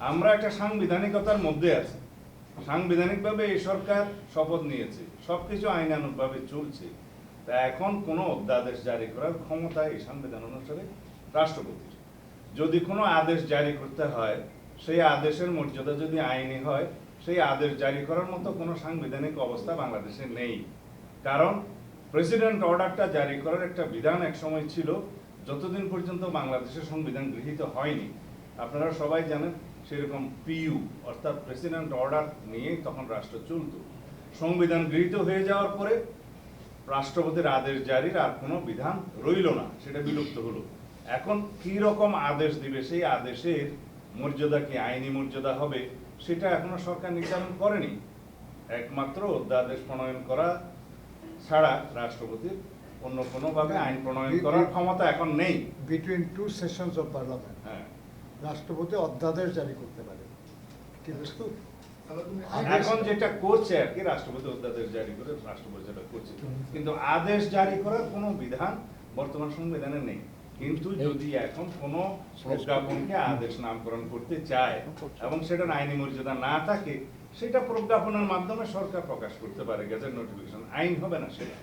আমরা একটা সাংবিধানিকতার মধ্যে আছি, সাংবিধানিকভাবে এই সরকার শপথ নিয়েছে, সবকিছু আইনানুগভাবে চলছে। তা এখন কোনো অধ্যাদেশ জারি করার ক্ষমতা এই সংবিধান অনুসারে রাষ্ট্রপতির। যদি কোনো আদেশ জারি করতে হয়, সেই আদেশের মর্যাদা যদি আইনি হয়, সেই আদেশ জারি করার মতো কোনো সাংবিধানিক অবস্থা বাংলাদেশে নেই। কারণ প্রেসিডেন্ট অর্ডারটা জারি করার একটা বিধান এক সময় ছিল, যতদিন পর্যন্ত বাংলাদেশের সংবিধান গৃহীত হয়নি। আপনারা সবাই জানেন, সেরকম পিইউ অর্থাৎ প্রেসিডেন্ট অর্ডার নিয়ে তখন রাষ্ট্র চলত। সংবিধান গৃহীত হয়ে যাওয়ার পরে রাষ্ট্রপতির আদেশ জারির আর কোনো বিধান রইল না, সেটা বিলুপ্ত হলো। এখন কি রকম আদেশ দিবে, সেই আদেশের মর্যাদা কি আইনি মর্যাদা হবে, সেটা এখনো সরকার নির্ধারণ করেনি। একমাত্র অধ্যাদেশ প্রণয়ন করা ছাড়া রাষ্ট্রপতির অন্য কোনোভাবে আইন প্রণয়ন করার ক্ষমতা এখন নেই। Between two sessions of parliament হ্যাঁ, রাষ্ট্রপতি অধ্যাদেশ জারি করতে পারে, কিন্তু এখন যেটা করছে আর কি, রাষ্ট্রপতি অধ্যাদেশ জারি করে রাষ্ট্রপতি যেটা করছে, কিন্তু আদেশ জারি করার কোনো বিধান বর্তমান সংবিধানে নেই। কিন্তু যদি এখন কোনো প্রজ্ঞাপনকে আদেশ নামকরণ করতে চায় এবং সেটার আইনি মর্যাদা না থাকে, সেটা প্রজ্ঞাপনের মাধ্যমে সরকার প্রকাশ করতে পারে, গেজেট নোটিফিকেশন, আইন হবে না সেটা।